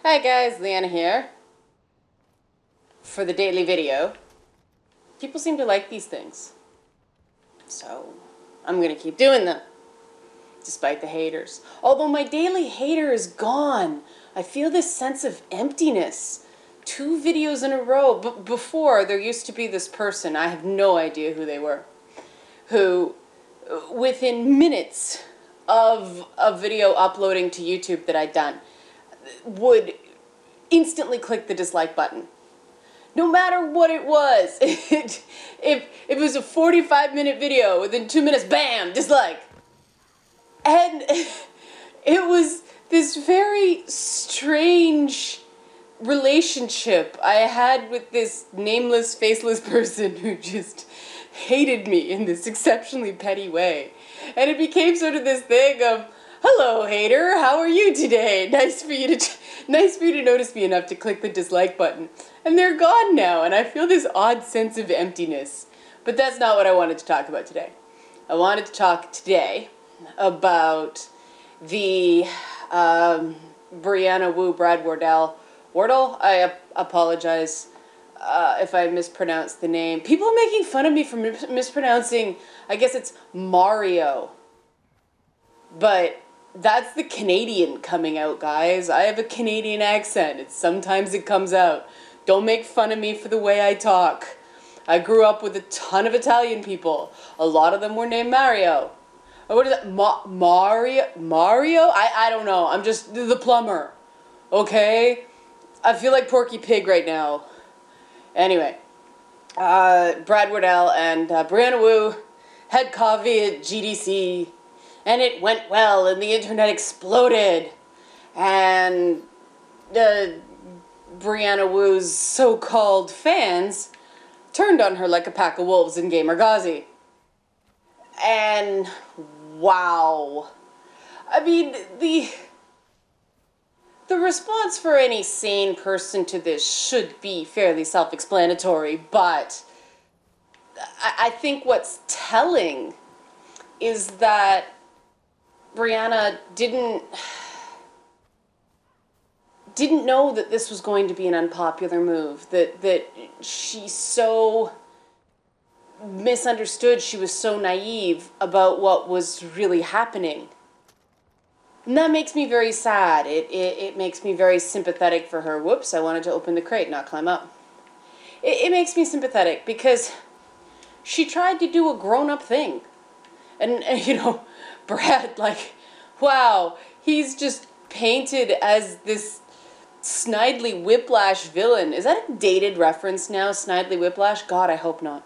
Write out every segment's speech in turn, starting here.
Hi guys, Liana here. For the daily video. People seem to like these things. So, I'm gonna keep doing them. Despite the haters. Although my daily hater is gone. I feel this sense of emptiness. 2 videos in a row. But before, there used to be this person, I have no idea who they were, who, within minutes of a video uploading to YouTube that I'd done, would instantly click the dislike button. No matter what it was. If it was a 45-minute video, within 2 minutes, bam, dislike. And it was this very strange relationship I had with this nameless, faceless person who just hated me in this exceptionally petty way. And it became sort of this thing of, hello, hater, how are you today? Nice for you to notice me enough to click the dislike button. And they're gone now, and I feel this odd sense of emptiness. But that's not what I wanted to talk about today. I wanted to talk today about the Brianna Wu, Wardell? I apologize if I mispronounced the name. People are making fun of me for mispronouncing, I guess it's Mario. But that's the Canadian coming out, guys. I have a Canadian accent. Sometimes it comes out. Don't make fun of me for the way I talk. I grew up with a ton of Italian people. A lot of them were named Mario. Or what is that? Mario? I don't know. I'm just the plumber. Okay? I feel like Porky Pig right now. Anyway. Brad Wardell and Brianna Wu had coffee at GDC. And it went well, and the internet exploded. And Brianna Wu's so-called fans turned on her like a pack of wolves in Gamergate. And wow. I mean, the response for any sane person to this should be fairly self-explanatory, but I think what's telling is that Brianna didn't know that this was going to be an unpopular move, that she so misunderstood, she was so naive about what was really happening. And that makes me very sad. It makes me very sympathetic for her. Whoops, I wanted to open the crate, not climb up. It makes me sympathetic because she tried to do a grown-up thing. And you know, Brad, like, wow, he's just painted as this Snidely Whiplash villain. Is that a dated reference now, Snidely Whiplash? God, I hope not.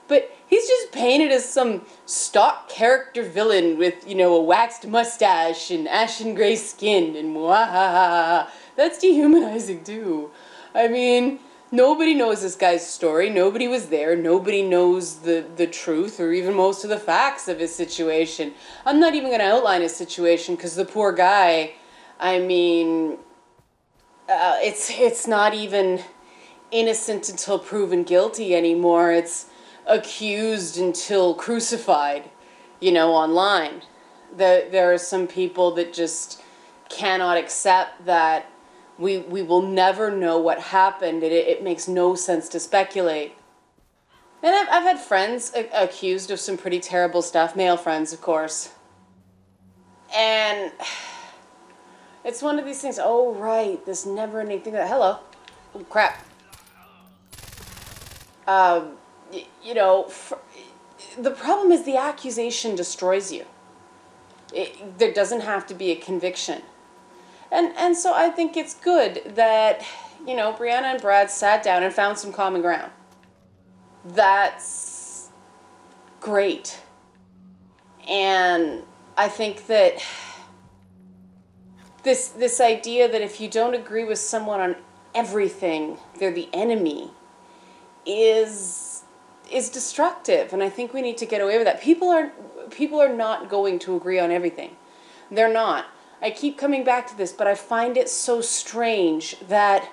But he's just painted as some stock character villain with, you know, a waxed mustache and ashen gray skin and wahahaha. That's dehumanizing too. I mean, nobody knows this guy's story. Nobody was there. Nobody knows the truth or even most of the facts of his situation. I'm not even going to outline his situation because the poor guy, I mean, it's not even innocent until proven guilty anymore. It's accused until crucified, you know, online. There are some people that just cannot accept that we will never know what happened. It makes no sense to speculate. And I've had friends accused of some pretty terrible stuff, male friends, of course. And it's one of these things, oh, right, this never-ending thing that, hello, oh, crap. You know, the problem is the accusation destroys you. There doesn't have to be a conviction. And so I think it's good that, you know, Brianna and Brad sat down and found some common ground. That's great. And I think that this idea that if you don't agree with someone on everything, they're the enemy, is destructive, and I think we need to get away with that. People are not going to agree on everything. They're not. I keep coming back to this, but I find it so strange that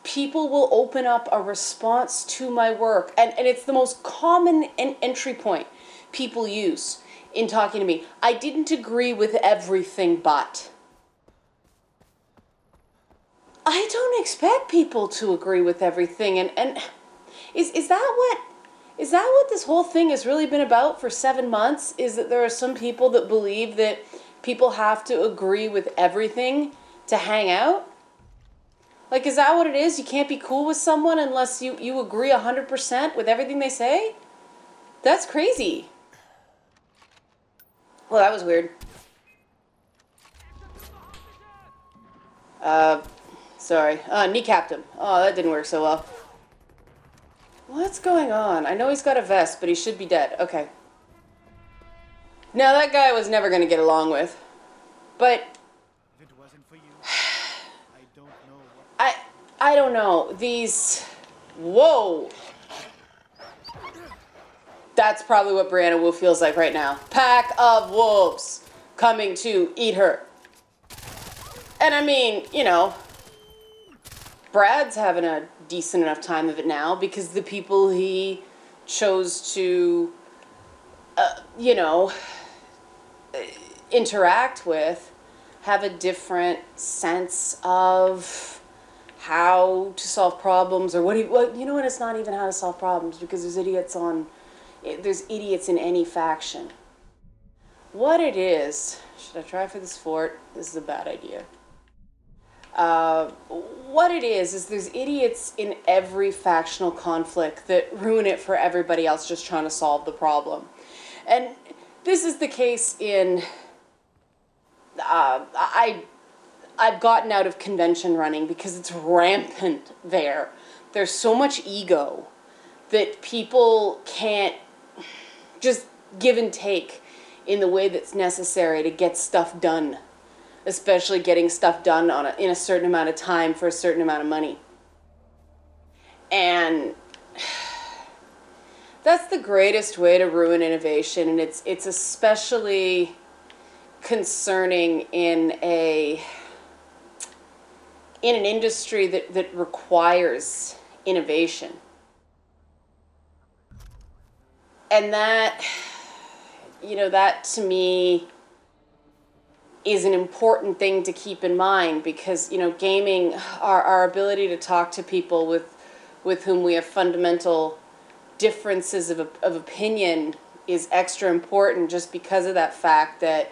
people will open up a response to my work, and it's the most common entry point people use in talking to me. I didn't agree with everything, but... I don't expect people to agree with everything. And is that what this whole thing has really been about for 7 months? Is that there are some people that believe that people have to agree with everything to hang out? Like, is that what it is? You can't be cool with someone unless you agree 100% with everything they say? That's crazy. Well, that was weird. Sorry. Kneecapped him. Oh, that didn't work so well. What's going on? I know he's got a vest, but he should be dead. Okay. Now, that guy was never going to get along with. But if it wasn't for you, I don't know what... I don't know. These... Whoa! That's probably what Brianna Wu feels like right now. Pack of wolves coming to eat her. And I mean, you know, Brad's having a decent enough time of it now because the people he chose to, you know, interact with have a different sense of how to solve problems, or you know what, it's not even how to solve problems, because there's idiots in any faction. What it is, should I try for this fort? This is a bad idea. What it is there's idiots in every factional conflict that ruin it for everybody else just trying to solve the problem. And this is the case in, I've gotten out of convention running because it's rampant there. There's so much ego that people can't just give and take in the way that's necessary to get stuff done. Especially getting stuff done in a certain amount of time for a certain amount of money. And that's the greatest way to ruin innovation, and it's especially concerning in an industry that requires innovation. And that, you know, that to me is an important thing to keep in mind, because, you know, gaming, our ability to talk to people with whom we have fundamental differences of opinion is extra important, just because of that fact that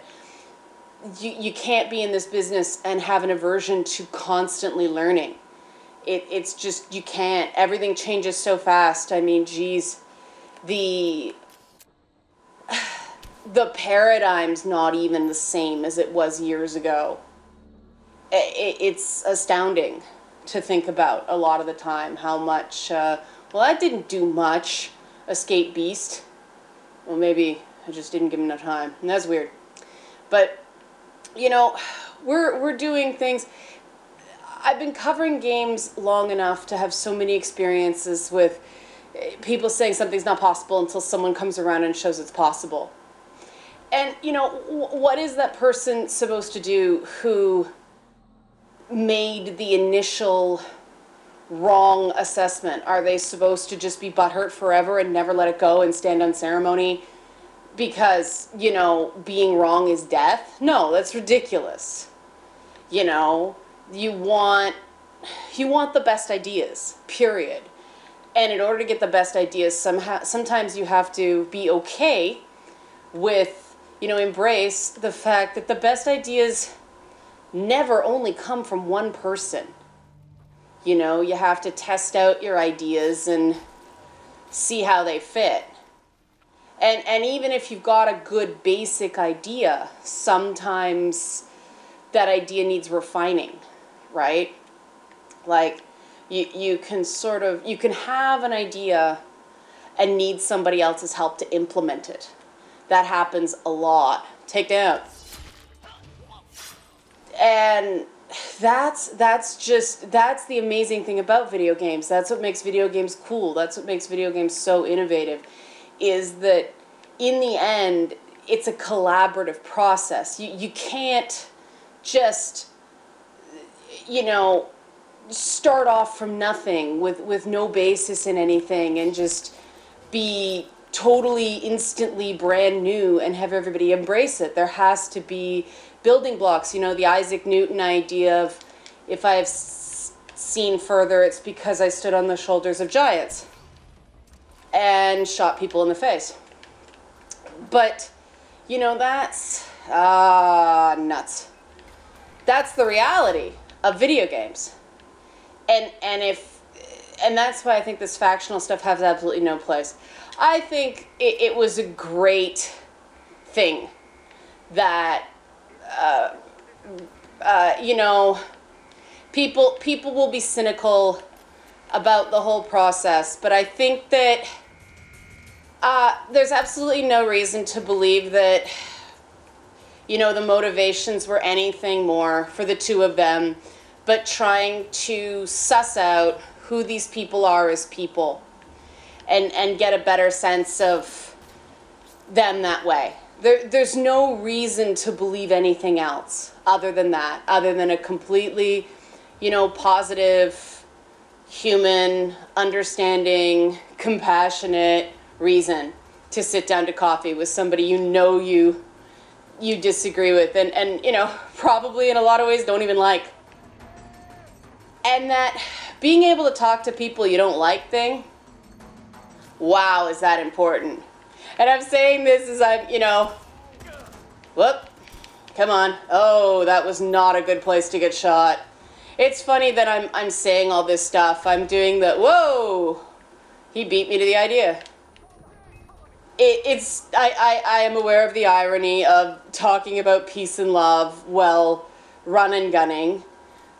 you can't be in this business and have an aversion to constantly learning. It's just, you can't. Everything changes so fast. I mean, geez, the paradigm's not even the same as it was years ago. It's astounding to think about a lot of the time how much, well, that didn't do much, Escape Beast. Well, maybe I just didn't give him enough time, and that's weird. But, you know, we're doing things. I've been covering games long enough to have so many experiences with people saying something's not possible until someone comes around and shows it's possible. And, you know, what is that person supposed to do who made the initial wrong assessment? Are they supposed to just be butthurt forever and never let it go and stand on ceremony because, you know, being wrong is death? No, that's ridiculous. You know, you want the best ideas, period. And in order to get the best ideas, sometimes you have to be okay with, you know, embrace the fact that the best ideas never only come from one person. You know, you have to test out your ideas and see how they fit. And even if you've got a good basic idea, sometimes that idea needs refining, right? Like, you can have an idea and need somebody else's help to implement it. That happens a lot. Take down. And that's the amazing thing about video games. That's what makes video games cool. That's what makes video games so innovative, is that in the end, it's a collaborative process. You can't just, you know, start off from nothing with no basis in anything and just be totally instantly brand new and have everybody embrace it. There has to be building blocks. You know, the Isaac Newton idea of, if I have seen further, it's because I stood on the shoulders of giants and shot people in the face. But, you know, that's nuts. That's the reality of video games. And that's why I think this factional stuff has absolutely no place. I think it was a great thing that, you know, people will be cynical about the whole process, but I think that there's absolutely no reason to believe that, you know, the motivations were anything more for the two of them, but trying to suss out who these people are as people and get a better sense of them that way. There's no reason to believe anything else other than that, other than a completely, you know, positive, human, understanding, compassionate reason to sit down to coffee with somebody you know you disagree with and you know, probably in a lot of ways don't even like. And that being able to talk to people you don't like thing, wow, is that important. And I'm saying this as I'm, you know, whoop, come on. Oh, that was not a good place to get shot. It's funny that I'm saying all this stuff. I'm doing the, whoa, he beat me to the idea. I am aware of the irony of talking about peace and love while run and gunning,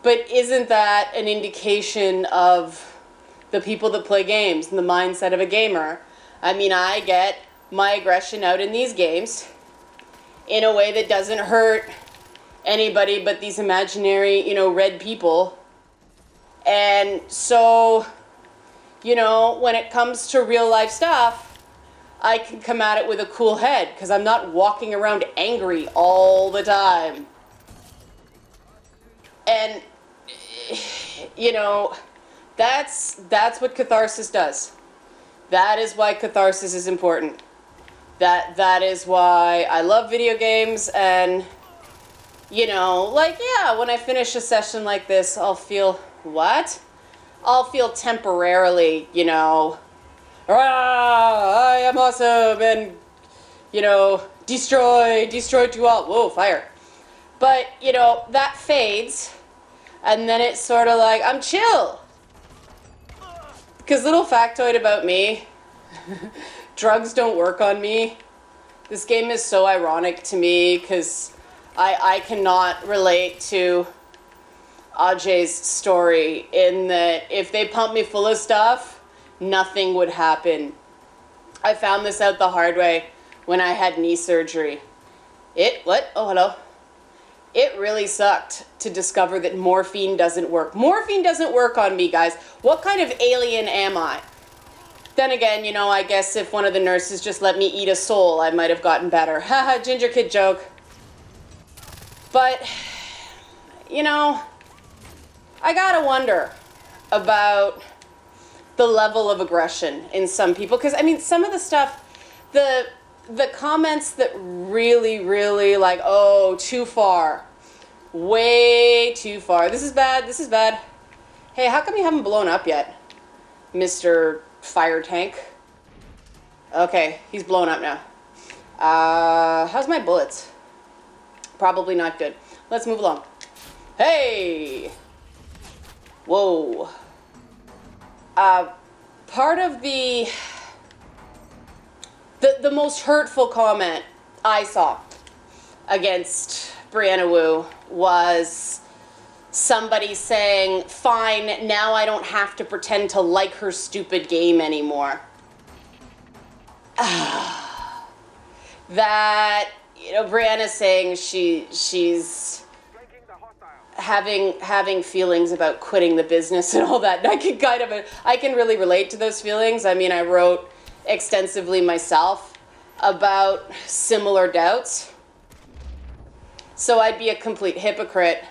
but isn't that an indication of the people that play games and the mindset of a gamer? I mean, I get my aggression out in these games in a way that doesn't hurt anybody but these imaginary, you know, red people. And so, you know, when it comes to real life stuff, I can come at it with a cool head because I'm not walking around angry all the time. And, you know, that's what catharsis does. That is why catharsis is important. That is why I love video games, and, you know, like, yeah, when I finish a session like this, I'll feel, what? I'll feel temporarily, you know, I am awesome, and, you know, destroyed you all. Whoa, fire. But, you know, that fades, and then it's sort of like, I'm chill. Because little factoid about me, drugs don't work on me. This game is so ironic to me because I cannot relate to Ajay's story in that if they pumped me full of stuff, nothing would happen. I found this out the hard way when I had knee surgery. What? Oh, hello. It really sucked to discover that morphine doesn't work. Morphine doesn't work on me, guys. What kind of alien am I? Then again, you know, I guess if one of the nurses just let me eat a soul, I might have gotten better. Haha, ginger kid joke. But, you know, I gotta wonder about the level of aggression in some people. Because, I mean, some of the stuff, the comments that really, really like, oh, too far. Way too far. This is bad, this is bad. Hey, how come you haven't blown up yet, Mr. Fire Tank? Okay, he's blown up now. How's my bullets? Probably not good. Let's move along. Hey! Whoa. Part of the most hurtful comment I saw against Brianna Wu was somebody saying, fine, now I don't have to pretend to like her stupid game anymore. That, you know, Brianna's saying she's having feelings about quitting the business and all that. And I can really relate to those feelings. I mean, I wrote extensively myself about similar doubts. So I'd be a complete hypocrite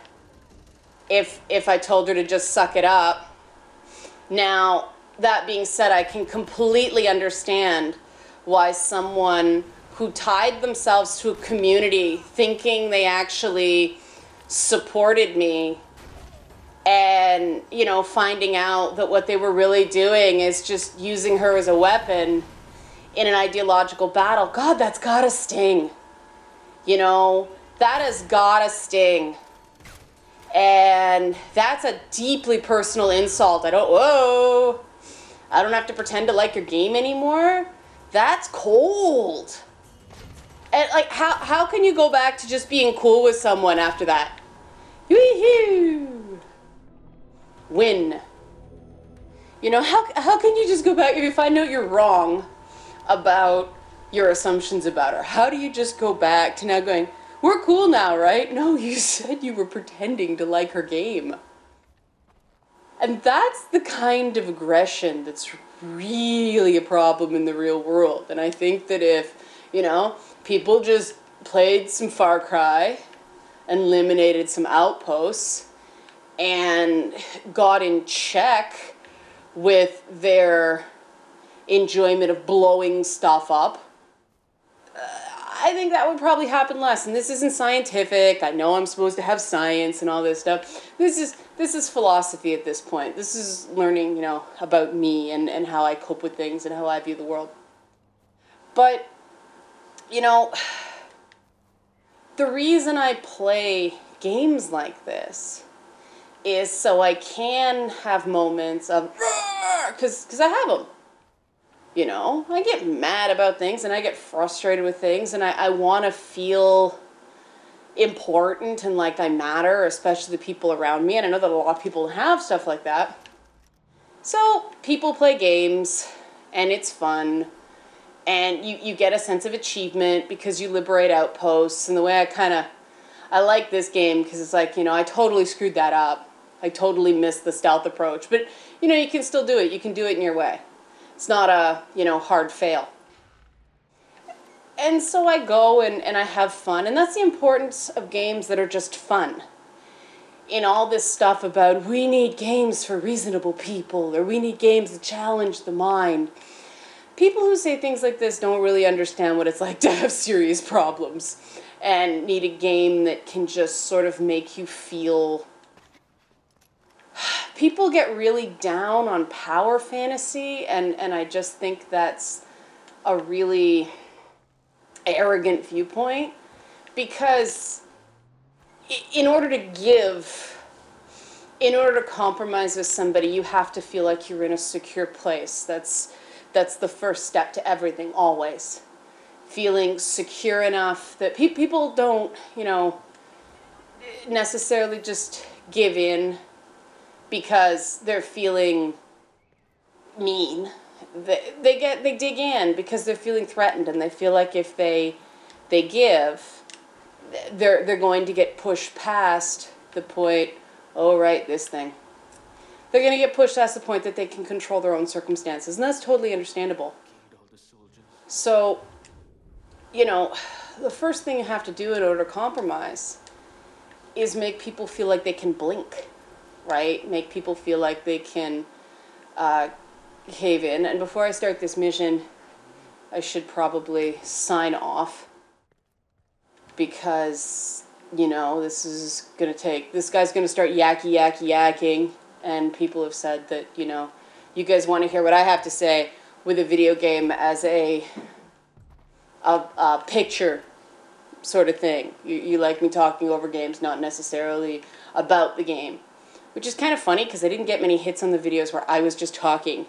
if I told her to just suck it up. Now, that being said, I can completely understand why someone who tied themselves to a community thinking they actually supported me and, you know, finding out that what they were really doing is just using her as a weapon in an ideological battle. God, that's gotta sting. You know, that has gotta sting. And that's a deeply personal insult. I don't have to pretend to like your game anymore? That's cold. And like, how can you go back to just being cool with someone after that? Wee-hoo! Win. You know, how can you just go back if you find out you're wrong about your assumptions about her? How do you just go back to now going, we're cool now, right? No, you said you were pretending to like her game. And that's the kind of aggression that's really a problem in the real world. And I think that if, you know, people just played some Far Cry, eliminated some outposts, and got in check with their enjoyment of blowing stuff up, I think that would probably happen less. And this isn't scientific. I know I'm supposed to have science and all this stuff. This is philosophy at this point. This is learning, you know, about me and how I cope with things and how I view the world. But, you know, the reason I play games like this is so I can have moments of, because I have them. You know, I get mad about things and I get frustrated with things and I want to feel important and like I matter, especially the people around me. And I know that a lot of people have stuff like that. So people play games and it's fun and you get a sense of achievement because you liberate outposts. And the way I like this game because it's like, you know, I totally screwed that up. I totally missed the stealth approach. But, you know, you can still do it. You can do it in your way. It's not a, you know, hard fail. And so I go and I have fun. And that's the importance of games that are just fun. In all this stuff about we need games for reasonable people or we need games that challenge the mind. People who say things like this don't really understand what it's like to have serious problems and need a game that can just sort of make you feel. People get really down on power fantasy, and I just think that's a really arrogant viewpoint because in order to compromise with somebody, you have to feel like you're in a secure place. That's the first step to everything, always. Feeling secure enough that people don't, you know, necessarily just give in because they're feeling mean. They dig in because they're feeling threatened and they feel like if they give, they're going to get pushed past the point, oh right, this thing. They're going to get pushed past the point that they can control their own circumstances, and that's totally understandable. So, you know, the first thing you have to do in order to compromise is make people feel like they can blink. Right? Make people feel like they can cave in. And before I start this mission, I should probably sign off because, you know, this guy's gonna start yakking, and people have said that, you know, you guys want to hear what I have to say with a video game as a picture sort of thing. You like me talking over games, not necessarily about the game. Which is kind of funny because I didn't get many hits on the videos where I was just talking.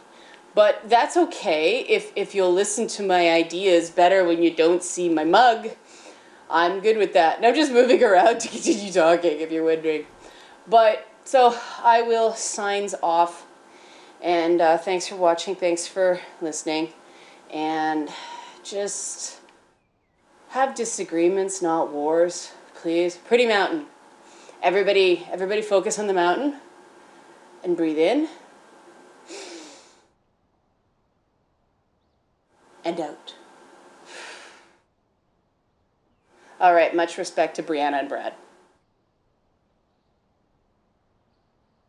But that's okay if you'll listen to my ideas better when you don't see my mug. I'm good with that. And I'm just moving around to continue talking, if you're wondering. But, so I will signs off. And thanks for watching. Thanks for listening. And just have disagreements, not wars, please. Pretty mountain. Everybody focus on the mountain and breathe in and out. All right, much respect to Brianna and Brad.